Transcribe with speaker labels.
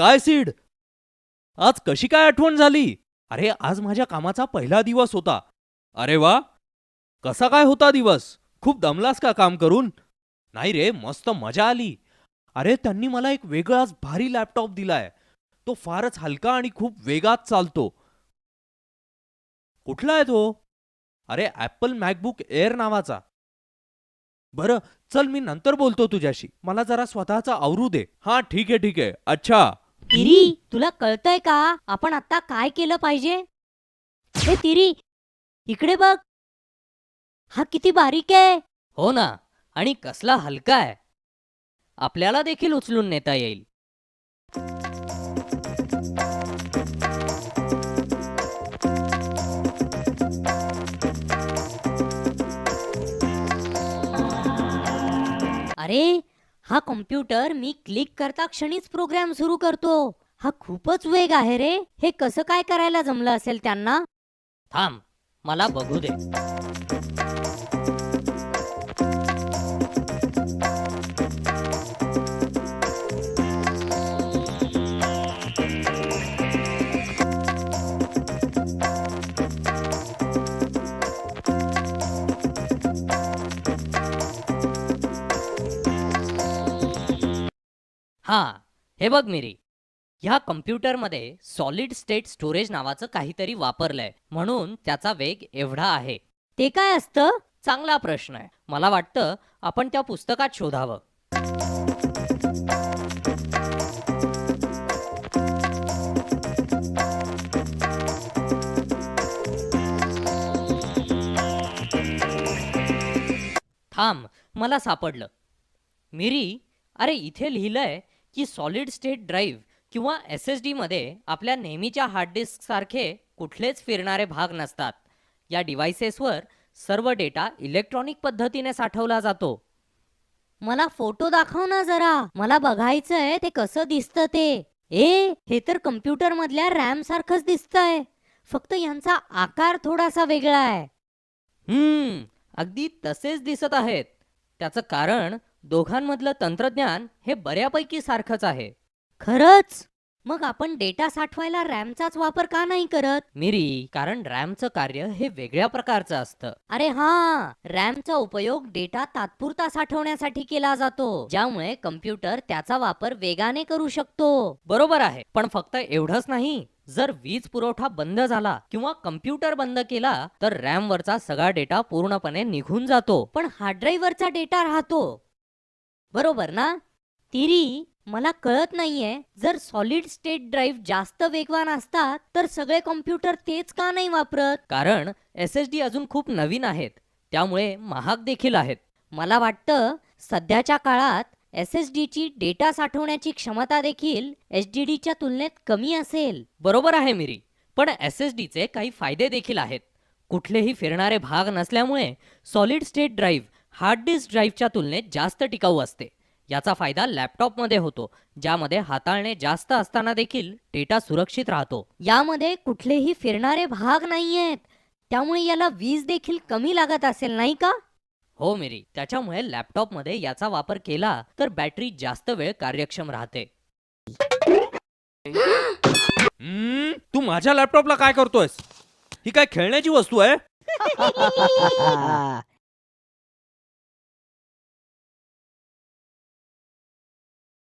Speaker 1: काय सीड, आज कशी काय आठवण झाली? अरे आज माझ्या कामाचा पहिला दिवस होता. अरे वा, कसा काय होता दिवस? खूप दमलास का काम करून? नाही रे, मस्त मजा आली. अरे त्यांनी मला एक वेगळाच भारी लॅपटॉप दिलाय. तो फारच हलका आणि खूप वेगात चालतो. कुठला आहे तो? अरे ॲपल मॅकबुक एअर नावाचा. बरं, चल मी नंतर बोलतो तुझ्याशी. मला जरा स्वतःचा आवरू दे. हां ठीक आहे ठीक आहे. अच्छा.
Speaker 2: तिरी, तुला कळतंय का आपण आता काय केलं पाहिजे? हे तिरी, इकडे बघ. हा किती बारीक आहे.
Speaker 3: हो ना, आणि कसला हलका आहे. आपल्याला देखील उचलून नेता येईल.
Speaker 2: अरे हा कॉम्प्युटर मी क्लिक करता क्षणीच प्रोग्राम सुरू करतो. हा खूपच वेग आहे रे. हे कसं काय करायला जमलं असेल त्यांना?
Speaker 3: थांब, मला बघू दे. हा, हे बघ मिरी, ह्या कम्प्युटरमध्ये सॉलिड स्टेट स्टोरेज नावाचं काहीतरी वापरलंय, म्हणून त्याचा वेग एवढा आहे.
Speaker 2: ते काय असतं?
Speaker 3: चांगला प्रश्न आहे. मला वाटतं आपण त्या पुस्तकात शोधावं. थांब, मला सापडलं. मिरी, अरे इथे लिहिलंय की सॉलिड स्टेट ड्राईव्ह किंवा SSD मध्ये आपल्या नेहमीच्या हार्ड डिस्क सारखे कुठलेच फिरणारे भाग नसतात. या डिव्हाइसेसवर सर्व डेटा इलेक्ट्रॉनिक पद्धतीने साठवला जातो.
Speaker 2: मला फोटो दाखव ना जरा. मला बघायचंय ते कसं दिसतं ते. हे तर कम्प्युटर मधल्या रॅम सारखंच दिसतंय. फक्त यांचा आकार थोडासा वेगळा आहे.
Speaker 3: अगदी तसेच दिसत आहेत. त्याचं कारण दोघांमधलं तंत्रज्ञान हे बऱ्यापैकी सारखंच आहे.
Speaker 2: खरंच? मग आपण डेटा साठवायला रॅमचाच वापर का नाही करत?
Speaker 3: मिरी, कारण रॅमचं कार्य हे वेगळ्या प्रकारचं असतं.
Speaker 2: अरे हा, रॅमचा उपयोग डेटा तात्पुरता साठवण्यासाठी केला जातो, ज्यामुळे कम्प्युटर त्याचा वापर वेगाने करू शकतो.
Speaker 3: बरोबर आहे, पण फक्त एवढंच नाही. जर वीज पुरवठा बंद झाला किंवा कम्प्युटर बंद केला तर रॅम वरचा सगळा डेटा पूर्णपणे निघून जातो.
Speaker 2: पण हार्ड ड्राईव्हवरचा डेटा राहतो, बरोबर ना? तिरी, मला कळत नाहीये, जर सॉलिड स्टेट ड्राईव्ह जास्त वेगवान असतात तर सगळे कॉम्प्युटर तेच का नाही वापरत?
Speaker 3: कारण SSD अजून खूप नवीन आहेत, त्यामुळे महाग देखील आहेत.
Speaker 2: मला वाटतं सध्याच्या काळात SSDची डेटा साठवण्याची क्षमता देखील HDDच्या तुलनेत कमी असेल.
Speaker 3: बरोबर आहे मिरी, पण SSDचे काही फायदे देखील आहेत. कुठलेही फिरणारे भाग नसल्यामुळे solid state drive hard disk ड्राईव्हच्या तुलनेत जास्त टिकाऊ असते. याचा फायदा लॅपटॉपमध्ये होतो, ज्यामध्ये हाताळणे जास्त असताना देखील डेटा सुरक्षित राहतो.
Speaker 2: यामध्ये कुठलेही फिरणारे भाग नाहीयेत, त्यामुळे याला वीज देखील कमी लागत असेल, नाही का?
Speaker 3: हो मिरी, त्याच्यामुळे लॅपटॉपमध्ये याचा वापर केला तर बॅटरी जास्त वेळ कार्यक्षम राहते.
Speaker 1: तू माझ्या लॅपटॉपला काय करतोयस? ही काय खेळण्याची वस्तू आहे?